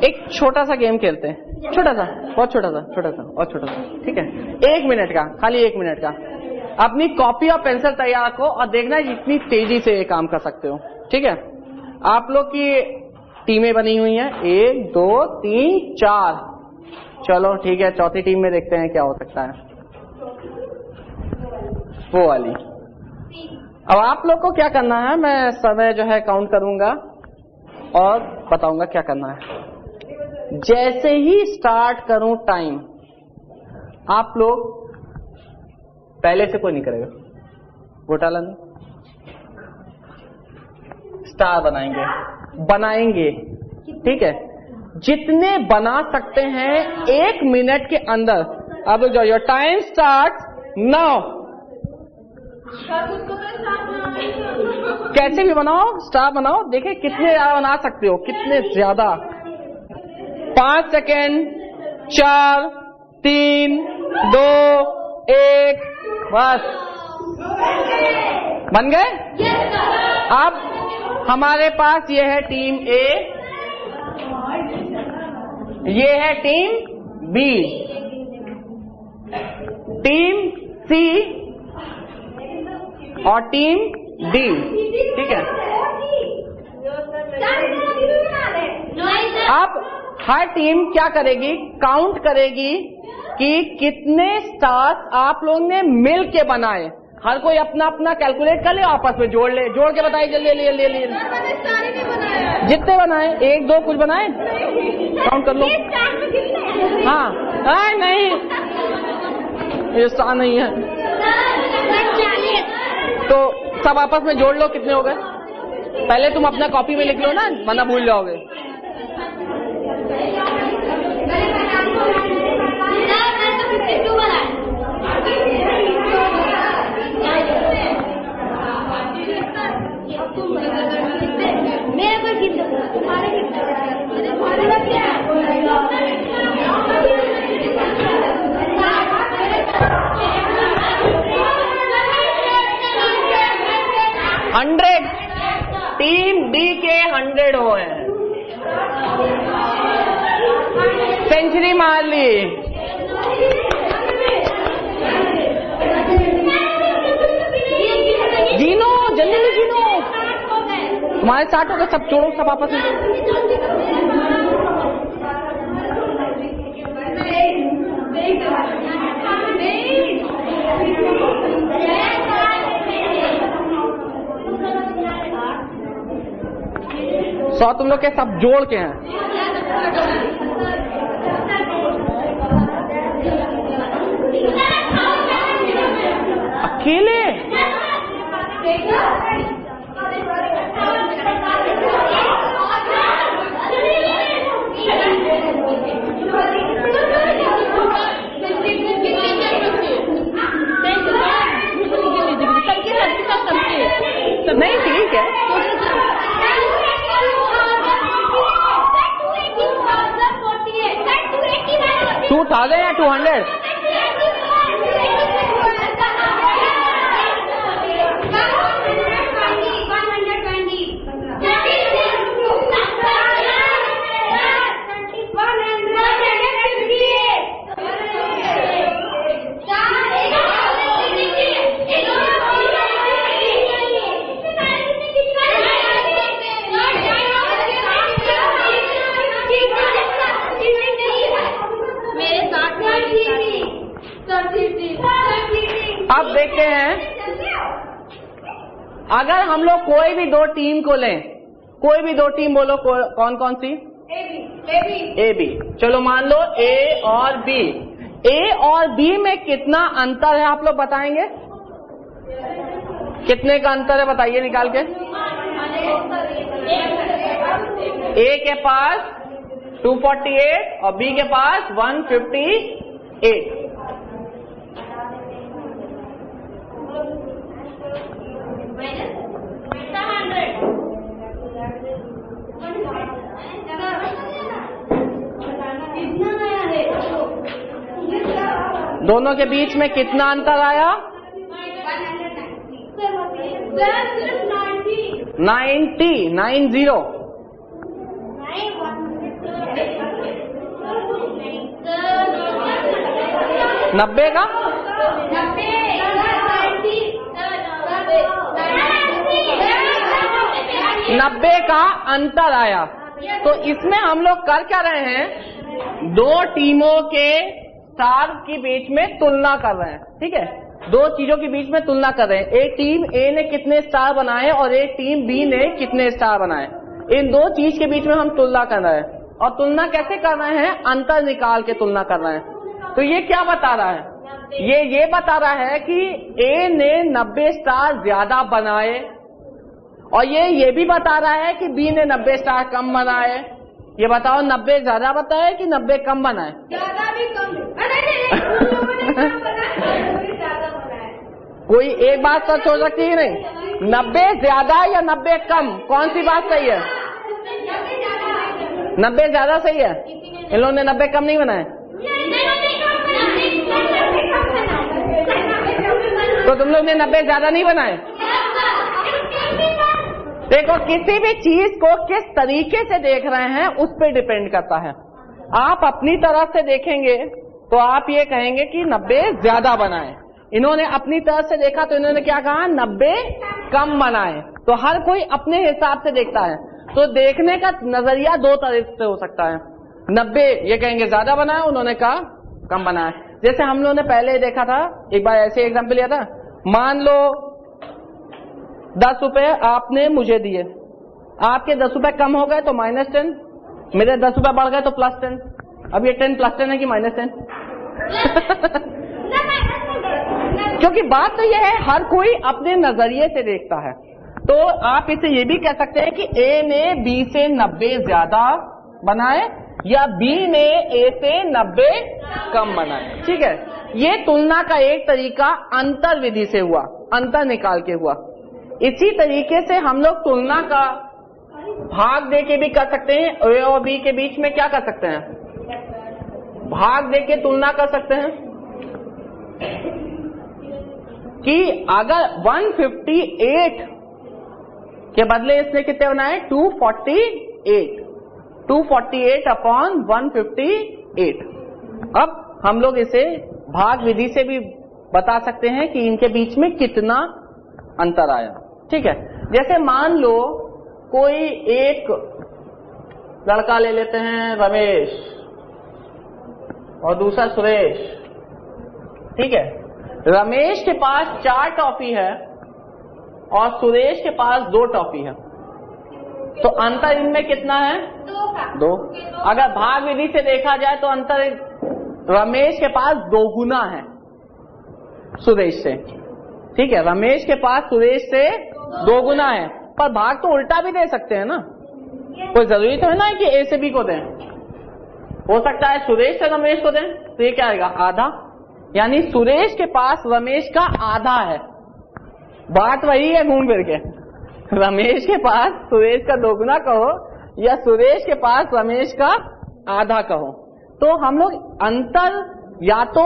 एक छोटा सा गेम खेलते हैं, छोटा सा, बहुत छोटा सा, छोटा सा और छोटा सा, ठीक है? 1 मिनट का, खाली 1 मिनट का। अपनी कॉपी और पेंसिल तैयार रखो और देखना जितनी तेजी से ये काम कर सकते हो, ठीक है? आप लोग की टीमें बनी हुई हैं, 1 2 3 4। चलो ठीक है, चौथी टीम में देखते हैं क्या हो सकता है। वो वाली। अब आप लोग को क्या करना है, मैं समय जो है काउंट करूंगा और बताऊंगा क्या करना है। जैसे ही स्टार्ट करूं टाइम, आप लोग पहले से कोई नहीं करेगा, घोटाला नहीं, स्टार बनाएंगे, ठीक है? जितने बना सकते हैं 1 मिनट के अंदर। अब जो योर टाइम स्टार्ट नाउ। कैसे भी बनाओ, स्टार बनाओ, देखें कितने ज्यादा बना सकते हो, कितने ज्यादा। 5 सेकेंड, 4 3 2 1, बस बन गए। अब हमारे पास ये है टीम ए, ये है टीम बी, टीम सी और टीम डी, ठीक है? अब हर टीम क्या करेगी, काउंट करेगी कि कितने स्टार्स आप लोगों ने मिल के बनाए। हर कोई अपना अपना कैलकुलेट कर ले, आपस में जोड़ ले, जोड़ के बताइए जल्दी, ले जितने बनाए, 1 2 कुछ बनाए, काउंट कर लो। हाँ नहीं, ये स्टार नहीं है, तो सब आपस में जोड़ लो कितने हो गए। पहले तुम अपना कॉपी में लिख लो ना, वरना भूल जाओगे। टीम डी के 100 हो हैं, सेंचुरी मार ली। गिनो जल्दी गिनो, तुम्हारे 60 हो गए, सब छोड़ो, सब आपस में। सौ तुम लोग के सब जोड़ के हैं। अकेले नहीं, ठीक है। 2000 या 200? अब देखते हैं, अगर हम लोग कोई भी 2 टीम को लें, कोई भी 2 टीम बोलो, कौन कौन सी? A B. चलो मान लो ए और बी। ए और बी में कितना अंतर है आप लोग बताएंगे? कितने का अंतर है बताइए निकाल के। ए के पास 248 और बी के पास 158। दोनों के बीच में कितना अंतर आया? 90। 90 का 90 का अंतर आया। तो इसमें हम लोग कर क्या रहे हैं, दो टीमों के स्टार के बीच में तुलना कर रहे हैं। ठीक है, दो चीजों के बीच में तुलना कर रहे हैं। एक टीम ए ने कितने स्टार बनाए और एक टीम बी ने कितने स्टार बनाए, इन दो चीज के बीच में हम तुलना कर रहे हैं। और तुलना कैसे कर रहे हैं, अंतर निकाल के तुलना कर रहे हैं। तो ये क्या बता रहा है, ये बता रहा है कि ए ने 90 स्टार ज्यादा बनाए, और ये भी बता रहा है कि बी ने 90 स्टार कम बनाए। ये बताओ 90 ज्यादा बताए कि 90 कम बनाए? ज्यादा भी कम। कोई एक बात सच हो सकती है नहीं, 90 ज्यादा या 90 कम, कौन सी बात सही है? 90 ज्यादा सही है। इन लोगों ने 90 कम नहीं बनाए, तो तुम लोग ने 90 ज्यादा नहीं बनाए। देखो, किसी भी चीज को किस तरीके से देख रहे हैं उस पर डिपेंड करता है। आप अपनी तरफ से देखेंगे तो आप ये कहेंगे कि 90 ज्यादा बनाए। इन्होंने अपनी तरफ से देखा तो इन्होंने क्या कहा, 90 कम बनाए। तो हर कोई अपने हिसाब से देखता है। तो देखने का नजरिया दो तरह से हो सकता है। 90 ये कहेंगे ज्यादा बनाए, उन्होंने कहा कम बनाए। जैसे हम लोगों ने पहले देखा था, एक बार ऐसे एग्जाम्पल लिया था, मान लो 10 रुपए आपने मुझे दिए, आपके 10 रुपए कम हो गए तो -10, मेरे 10 रुपए बढ़ गए तो +10। अब ये 10 + 10 है कि -10? क्योंकि बात तो ये है, हर कोई अपने नजरिए से देखता है। तो आप इसे ये भी कह सकते हैं कि ए ने बी से 90 ज्यादा बनाए या बी ने ए से 90 कम बनाए। ठीक है, ये तुलना का एक तरीका अंतर विधि से हुआ, अंतर निकाल के हुआ। इसी तरीके से हम लोग तुलना का भाग दे के भी कर सकते हैं। ए और बी के बीच में क्या कर सकते हैं, भाग दे के तुलना कर सकते हैं कि अगर 158 के बदले इसने कितने बनाए, 248, 248/158। अब हम लोग इसे भाग विधि से भी बता सकते हैं कि इनके बीच में कितना अंतर आया। ठीक है, जैसे मान लो कोई एक लड़का ले लेते हैं रमेश और दूसरा सुरेश। ठीक है, रमेश के पास 4 टॉफी है और सुरेश के पास 2 टॉफी है, तो अंतर इनमें कितना है, 2। अगर भाग विधि से देखा जाए तो अंतर रमेश के पास 2 गुना है सुरेश से। ठीक है, रमेश के पास सुरेश से 2 गुना है, पर भाग तो उल्टा भी दे सकते हैं ना। कोई जरूरी तो है ना कि ए से बी को दें, हो सकता है सुरेश से रमेश को दें, तो ये क्या आएगा, आधा। यानी सुरेश के पास रमेश का आधा है। बात वही है घूम फिर के, रमेश के पास सुरेश का 2 गुना कहो या सुरेश के पास रमेश का आधा कहो। तो हम लोग अंतर या तो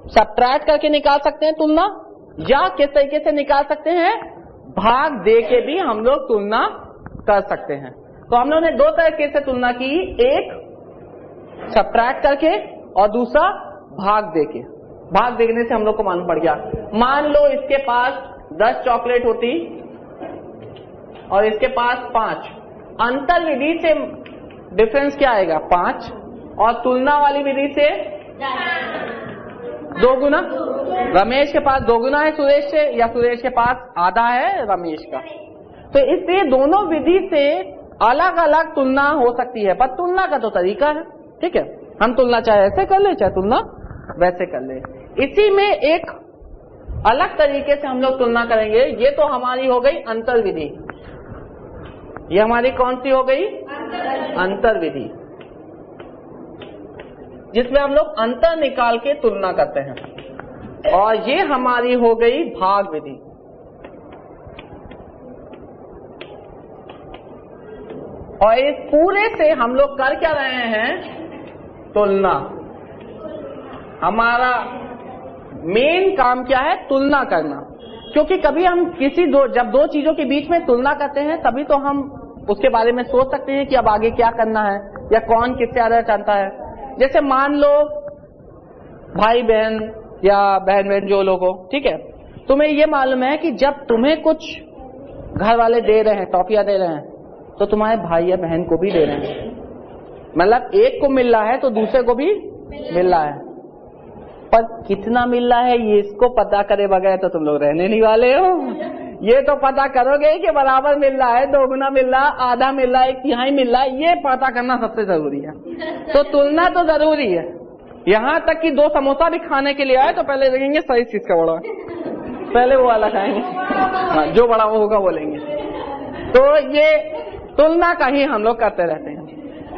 सबट्रैक्ट करके निकाल सकते हैं तुलना, या किस तरीके से निकाल सकते हैं, भाग दे के भी हम लोग तुलना कर सकते हैं। तो हम लोगों ने 2 तरीके से तुलना की, एक सबट्रैक्ट करके और दूसरा भाग दे के। भाग देखने से हम लोग को मालूम पड़ गया, मान लो इसके पास 10 चॉकलेट होती और इसके पास 5, अंतर विधि से डिफरेंस क्या आएगा, 5, और तुलना वाली विधि से 2 गुना। रमेश के पास 2 गुना है सुरेश से, या सुरेश के पास आधा है रमेश का। तो इसलिए दोनों विधि से अलग अलग तुलना हो सकती है, पर तुलना का तो तरीका है। ठीक है, हम तुलना चाहे ऐसे कर ले चाहे तुलना वैसे कर ले। इसी में एक अलग तरीके से हम लोग तुलना करेंगे। ये तो हमारी हो गई अंतर विधि, ये हमारी कौन सी हो गई, अंतर विधि, जिसमें हम लोग अंतर निकाल के तुलना करते हैं। और ये हमारी हो गई भाग विधि। और इस पूरे से हम लोग कर क्या रहे हैं, तुलना। हमारा मेन काम क्या है, तुलना करना। क्योंकि कभी हम जब 2 चीजों के बीच में तुलना करते हैं तभी तो हम उसके बारे में सोच सकते हैं कि अब आगे क्या करना है या कौन किससे ज्यादा जानता है। जैसे मान लो भाई बहन या बहन बहन जो लोग हो, ठीक है, तुम्हें ये मालूम है कि जब तुम्हें कुछ घर वाले दे रहे हैं, टॉफियां दे रहे हैं, तो तुम्हारे भाई या बहन को भी दे रहे हैं, मतलब एक को मिल रहा है तो दूसरे को भी मिल रहा है, पर कितना मिल रहा है ये इसको पता करे बगैर तो तुम लोग रहने नहीं वाले हो। ये तो पता करोगे कि बराबर मिल रहा है, दोगुना मिल रहा है, आधा मिल रहा है, एक तिहाई मिल रहा है, ये पता करना सबसे जरूरी है। तो तुलना तो जरूरी है। यहाँ तक कि 2 समोसा भी खाने के लिए आए तो पहले देखेंगे सही चीज का बड़ा, पहले वो वाला खाएंगे, हाँ, जो बड़ा होगा वो लेंगे। तो ये तुलना का ही हम लोग करते रहते हैं।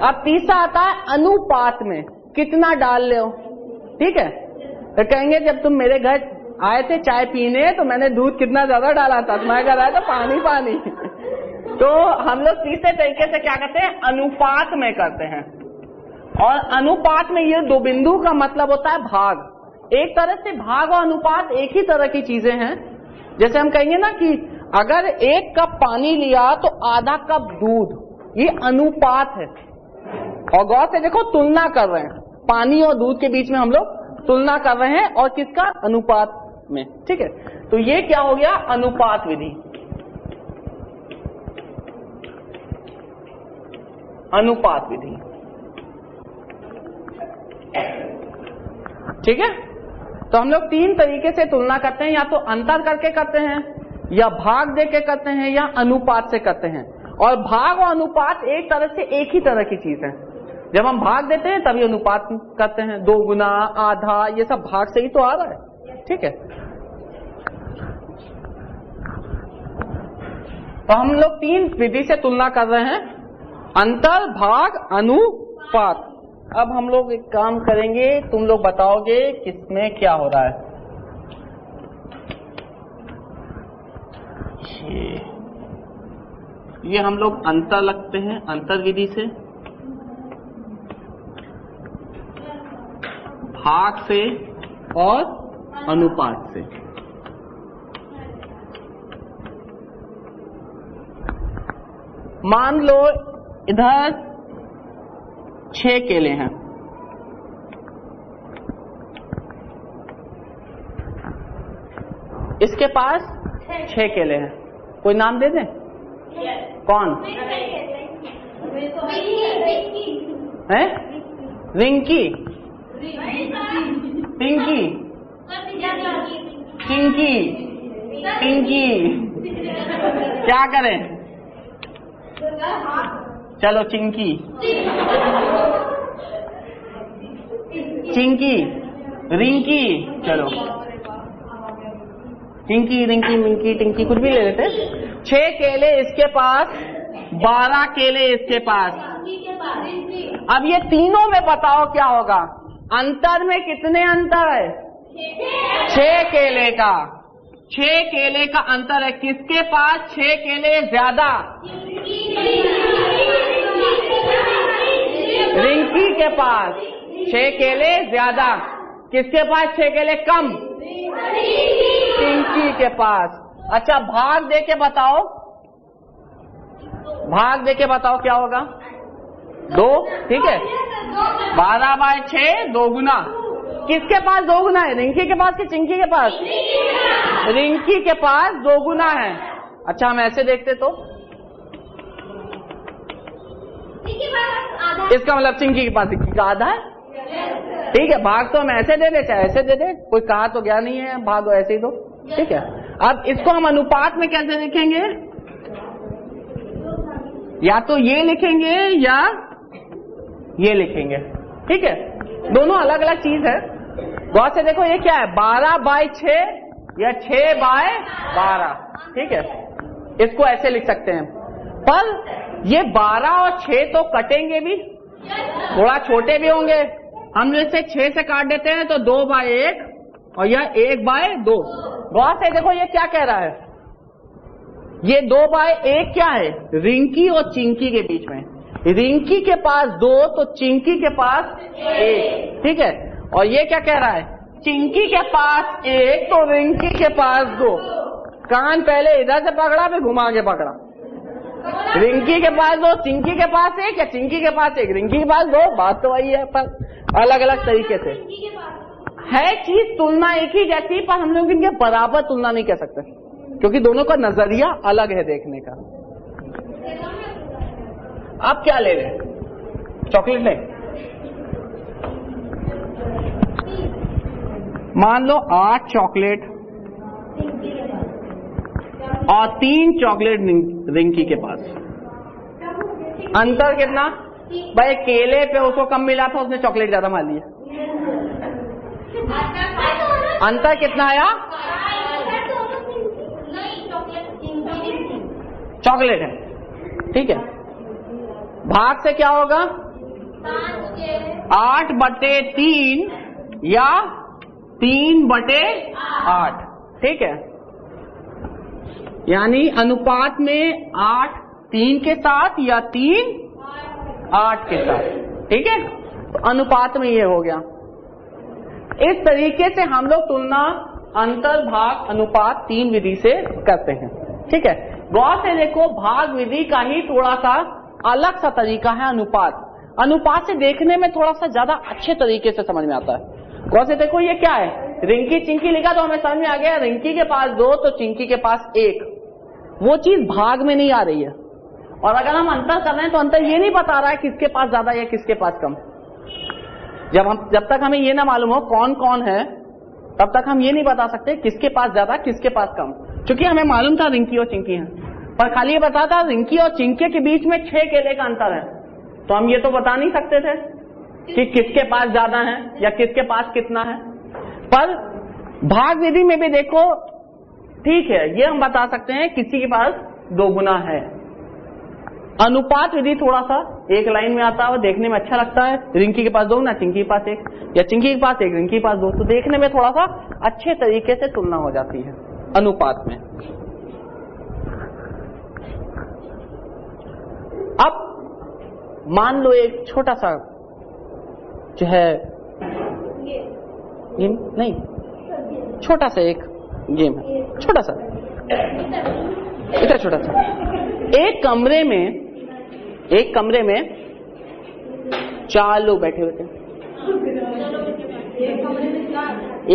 अब तीसरा आता है अनुपात में कितना डाल ले, ठीक है। तो कहेंगे जब तुम मेरे घर आए थे चाय पीने तो मैंने दूध कितना ज्यादा डाला था, तुम्हारे घर आया तो पानी पानी। तो हम लोग तीसरे तरीके से क्या करते हैं, अनुपात में करते हैं। और अनुपात में ये 2 बिंदु का मतलब होता है भाग। एक तरह से भाग और अनुपात एक ही तरह की चीजें हैं। जैसे हम कहेंगे ना कि अगर 1 कप पानी लिया तो आधा कप दूध, ये अनुपात है। और गौर से देखो तुलना कर रहे हैं, पानी और दूध के बीच में हम लोग तुलना कर रहे हैं, और किसका, अनुपात में, ठीक है। तो ये क्या हो गया, अनुपात विधि। अनुपात विधि, ठीक है। तो हम लोग 3 तरीके से तुलना करते हैं, या तो अंतर करके करते हैं, या भाग दे के करते हैं, या अनुपात से करते हैं। और भाग और अनुपात एक तरह से एक ही तरह की चीज है। जब हम भाग देते हैं तभी अनुपात करते हैं, 2 गुना, आधा, ये सब भाग से ही तो आ रहा है, ठीक है। तो हम लोग 3 विधि से तुलना कर रहे हैं, अंतर, भाग, अनुपात। अब हम लोग एक काम करेंगे, तुम लोग बताओगे किसमें क्या हो रहा है। ये हम लोग अंतर लगते हैं, अंतर विधि से, भाग से और अनुपात से। मान लो इधर 6 केले हैं, इसके पास 6 केले हैं, कोई नाम दे दें? कौन है? रिंकी, पिंकी, चिंकी, पिंकी, क्या करें? चलो चिंकी, चिंकी, रिंकी, चलो चिंकी, रिंकी, मिंकी, टिंकी, कुछ भी ले लेते हैं। 6 केले इसके पास, 12 केले इसके पास। अब ये तीनों में बताओ क्या होगा, अंतर में कितने अंतर है? 6 केले का, 6 केले का अंतर है। किसके पास 6 केले ज्यादा? रिंकी के पास 6 केले ज्यादा। किसके पास 6 केले कम? पिंकी के पास। अच्छा, भाग दे के बताओ, भाग दे के बताओ क्या होगा? 2, ठीक है। 12/6 2 गुना। किसके पास 2 गुना है? रिंकी के पास कि चिंकी के पास? रिंकी के पास 2 गुना है। अच्छा, हम ऐसे देखते तो इसका मतलब चिंकी के पास रिंकी का आधा है, ठीक है। भाग तो हम ऐसे दे दे चाहे ऐसे दे दे, कोई कहा तो गया नहीं है, भाग ऐसे ही दो, ठीक है। अब इसको हम अनुपात में कैसे लिखेंगे? या तो ये लिखेंगे या ये लिखेंगे, ठीक है। दोनों अलग अलग चीज है। गौर से देखो, ये क्या है? 12/6 या 6/12, ठीक है। इसको ऐसे लिख सकते हैं। पर ये 12 और 6 तो कटेंगे भी, थोड़ा छोटे भी होंगे। हम इसे 6 से काट देते हैं तो 2/1 और यह 1/2। गौर से देखो, ये क्या कह रहा है? ये 2/1 क्या है? रिंकी और चिंकी के बीच में। रिंकी के पास 2 तो चिंकी के पास 1, ठीक है। और ये क्या कह रहा है? चिंकी के पास 1 तो रिंकी के पास 2। कान पहले इधर से पकड़ा फिर घुमा के पकड़ा। रिंकी के पास 2, चिंकी के पास 1 या चिंकी के पास 1, रिंकी के पास 2, बात तो वही है। पर अलग अलग तरीके से है चीज, तुलना एक ही जैसी, पर हम लोग इनके बराबर तुलना नहीं कर सकते क्योंकि दोनों का नजरिया अलग है देखने का। आप क्या ले रहे हैं? चॉकलेट ले। मान लो 8 चॉकलेट और 3 चॉकलेट रिंकी के पास, अंतर कितना? भाई केले पे उसको कम मिला था, उसने चॉकलेट ज्यादा मान लिया। अंतर कितना आया? चॉकलेट है, ठीक है। भाग से क्या होगा? 8/3 या 3/8, ठीक है। यानी अनुपात में 8 3 के साथ या 3 8 के साथ, ठीक है। तो अनुपात में ये हो गया। इस तरीके से हम लोग तुलना अंतर भाग अनुपात 3 विधि से करते हैं, ठीक है। गौर से देखो, भाग विधि का ही थोड़ा सा अलग सा तरीका है अनुपात। अनुपात से देखने में थोड़ा सा ज्यादा अच्छे तरीके से समझ में आता है। गौर से देखो, ये क्या है? रिंकी चिंकी लिखा तो हमें समझ में आ गया, रिंकी के पास 2 तो चिंकी के पास 1। वो चीज भाग में नहीं आ रही है। और अगर हम अंतर कर रहे हैं तो अंतर ये नहीं बता रहा है किसके पास ज्यादा या किसके पास कम। जब तक हमें ये ना मालूम हो कौन कौन है, तब तक हम ये नहीं बता सकते किसके पास ज्यादा किसके पास कम। क्योंकि हमें मालूम था रिंकी और चिंकी है, पर खाली ये बताता रिंकी और चिंकी के बीच में 6 केले का अंतर है, तो हम ये तो बता नहीं सकते थे कि किसके पास ज्यादा है या किसके पास कितना है। पर भाग विधि में भी देखो, ठीक है, ये हम बता सकते हैं किसी के पास 2 गुना है। अनुपात विधि थोड़ा सा एक लाइन में आता है, देखने में अच्छा लगता है। रिंकी के पास 2 गुना, चिंकी के पास 1, या चिंकी के पास 1 रिंकी के पास 2, तो देखने में थोड़ा सा अच्छे तरीके से तुलना हो जाती है अनुपात में। अब मान लो एक छोटा सा जो है गेम, नहीं छोटा सा एक गेम है, छोटा सा, इतना छोटा सा। एक कमरे में 4 लोग बैठे हुए थे।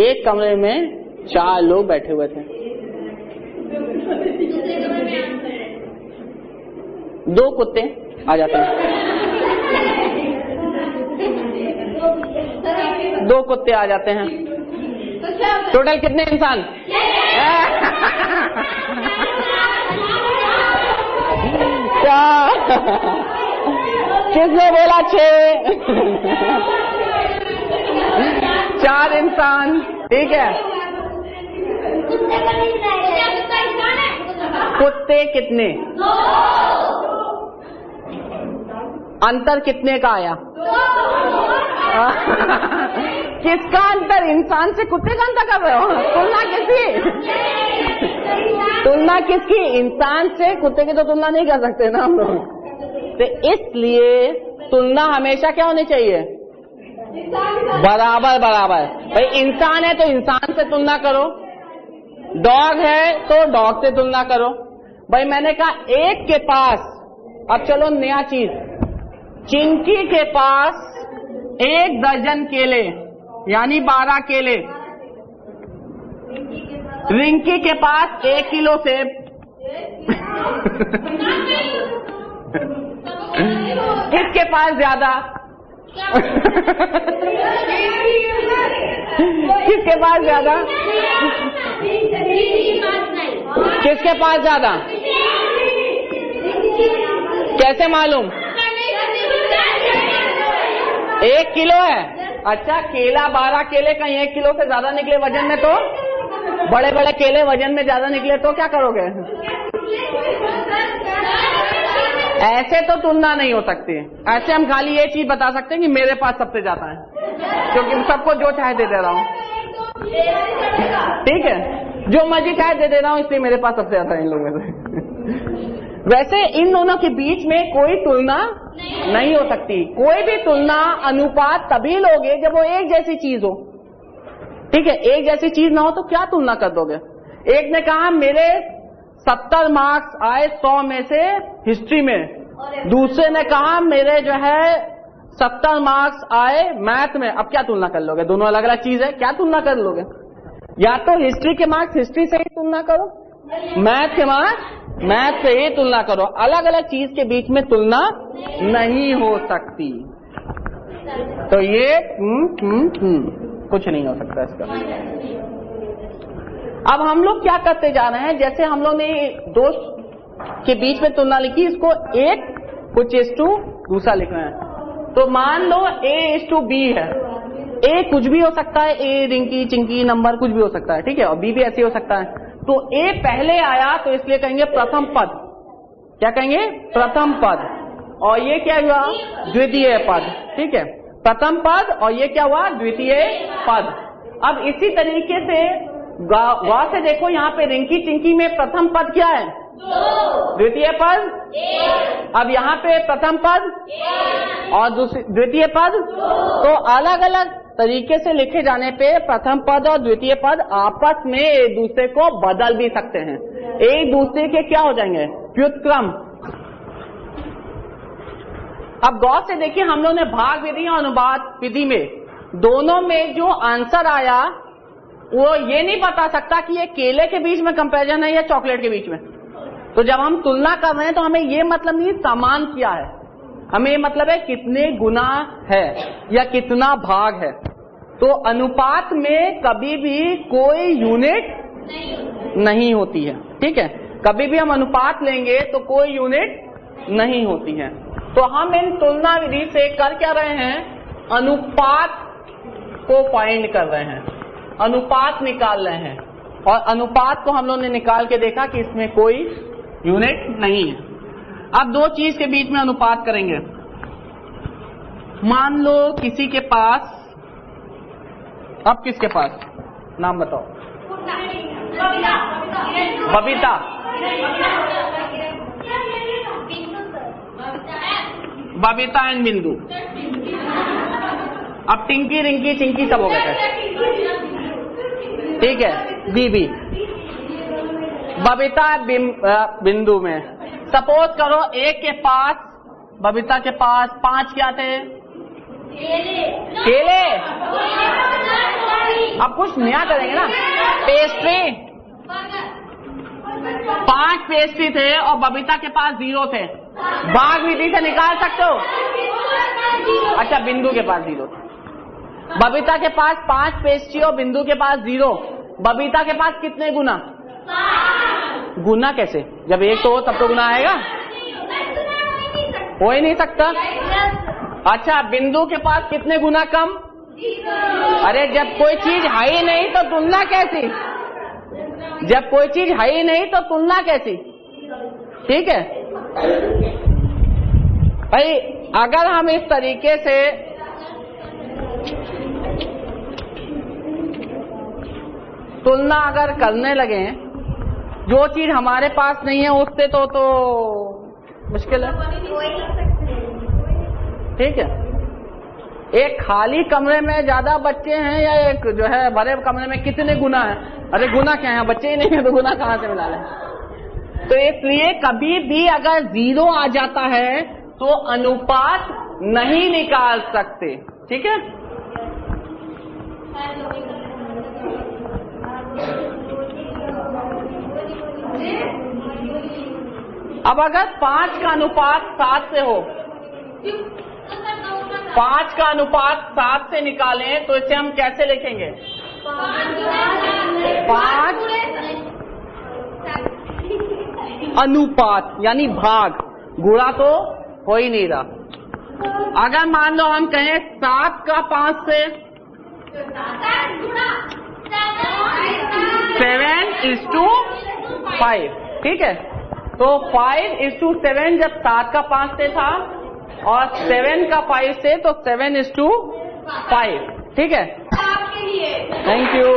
एक कमरे में 4 लोग बैठे हुए थे। 2 कुत्ते आ जाते हैं। 2 कुत्ते आ जाते हैं। टोटल कितने इंसान? किसने बोला 6? 4 इंसान, ठीक है। कुत्ते कितने? अंतर कितने का आया? किसका अंतर? इंसान से कुत्ते का अंतर कर रहे हो? तुलना किसकी? तुलना किसकी? इंसान से। कुत्ते की तो तुलना नहीं कर सकते ना हम लोग। तो इसलिए तुलना हमेशा क्या होनी चाहिए? बराबर बराबर। भाई इंसान है तो इंसान से तुलना करो, डॉग है तो डॉग से तुलना करो। भाई मैंने कहा एक के पास, अब चलो नया चीज, चिंकी के पास 1 दर्जन केले यानी 12 केले, रिंकी के पास 1 किलो सेब। किसके पास ज्यादा? किसके पास ज्यादा? किसके पास ज्यादा? कैसे मालूम? 1 किलो है। अच्छा, केला 12 केले कहीं 1 किलो से ज्यादा निकले वजन में, तो बड़े बड़े केले वजन में ज्यादा निकले तो क्या करोगे? ऐसे तो तुलना नहीं हो सकती। ऐसे हम खाली ये चीज बता सकते हैं कि मेरे पास सबसे ज्यादा है, क्योंकि सबको जो चाहे दे दे रहा हूं, ठीक है, जो मर्जी चाहे दे रहा हूं, इसलिए मेरे पास सबसे ज्यादा है इन लोगों से। वैसे इन दोनों के बीच में कोई तुलना नहीं हो सकती। कोई भी तुलना अनुपात तभी लोगे जब वो एक जैसी चीज हो, ठीक है। एक जैसी चीज ना हो तो क्या तुलना कर दोगे? एक ने कहा मेरे 70 मार्क्स आए 100 में से हिस्ट्री में, दूसरे ने कहा मेरे जो है 70 मार्क्स आए मैथ में, अब क्या तुलना कर लोगे? दोनों अलग अलग चीज है, क्या तुलना कर लोगे? या तो हिस्ट्री के मार्क्स हिस्ट्री से ही तुलना करो, मैथ के मार्क्स मैथ से ही तुलना करो। अलग अलग चीज के बीच में तुलना नहीं हो सकती। तो ये कुछ नहीं हो सकता इसका। अब हम लोग क्या करते जा रहे हैं, जैसे हम लोग ने दो के बीच में तुलना लिखी, इसको एक कुछ इस टू दूसरा लिख रहे हैं। तो मान लो A इस टू B है, A कुछ भी हो सकता है, A रिंकी चिंकी नंबर कुछ भी हो सकता है, ठीक है, और B भी ऐसे हो सकता है। तो A पहले आया तो इसलिए कहेंगे प्रथम पद। क्या कहेंगे? प्रथम पद। और ये क्या हुआ? द्वितीय पद, ठीक है, प्रथम पद, और ये क्या हुआ? द्वितीय पद। अब इसी तरीके से गौर से देखो, यहाँ पे रिंकी चिंकी में प्रथम पद क्या है? द्वितीय पद। अब यहाँ पे प्रथम पद और द्वितीय पद। तो अलग अलग तरीके से लिखे जाने पे प्रथम पद और द्वितीय पद आपस में एक दूसरे को बदल भी सकते हैं, एक दूसरे के क्या हो जाएंगे? व्युत्क्रम। अब गौर से देखिए, हम लोग ने भाग विधि और अनुपात विधि में दोनों में जो आंसर आया वो ये नहीं बता सकता कि ये केले के बीच में कंपैरिजन है या चॉकलेट के बीच में। तो जब हम तुलना कर रहे हैं तो हमें ये मतलब नहीं समान क्या है, हमें ये मतलब है कितने गुना है या कितना भाग है। तो अनुपात में कभी भी कोई यूनिट नहीं होती है, ठीक है, कभी भी हम अनुपात लेंगे तो कोई यूनिट नहीं होती है। तो हम इन तुलना विधि से कर क्या रहे हैं? अनुपात को फाइंड कर रहे हैं, अनुपात निकाल रहे हैं। और अनुपात को हम लोग ने निकाल के देखा कि इसमें कोई यूनिट नहीं है। अब दो चीज के बीच में अनुपात करेंगे। मान लो किसी के पास, अब किसके पास नाम बताओ? बबीता। बबीता एंड बिंदु। अब टिंकी रिंकी चिंकी सब हो गए थे, ठीक है, बीबी। बबीता बिंदु में सपोज करो एक के पास, बबीता के पास 5 क्या थे? केले। अब कुछ नया करेंगे ना, पेस्ट्री। 5 पेस्ट्री थे और बबीता के पास 0 थे, भाग विधि से निकाल सकते हो? अच्छा, बिंदु के पास 0 थे, बबीता के पास 5 पेस्ट्री और बिंदु के पास 0। बबीता के पास कितने गुना? गुना कैसे? जब एक तो हो तब तो गुना आएगा, हो ही नहीं सकता। अच्छा, बिंदु के पास कितने गुना कम? अरे जब कोई चीज है ही नहीं तो तुलना कैसी? जब कोई चीज है ही नहीं तो तुलना कैसी? ठीक है भाई, अगर हम इस तरीके से तुलना अगर करने लगे, जो चीज हमारे पास नहीं है उससे तो मुश्किल है, ठीक है। एक खाली कमरे में ज्यादा बच्चे हैं या एक जो है भरे कमरे में कितने गुना है? अरे गुना क्या है, बच्चे ही नहीं है तो गुना कहाँ से मिला लें? तो इसलिए कभी भी अगर 0 आ जाता है तो अनुपात नहीं निकाल सकते, ठीक है। अब अगर 5 का अनुपात 7 से हो, 5 का अनुपात 7 से निकालें तो इसे हम कैसे लिखेंगे? 5 अनुपात यानी भाग, गुणा तो हो ही नहीं रहा। अगर मान लो हम कहें 7 का 5 से 7:5, ठीक है। तो 5:7 जब 7 का 5 से था और 7 का 5 से, तो 7:5, ठीक है। Thank you.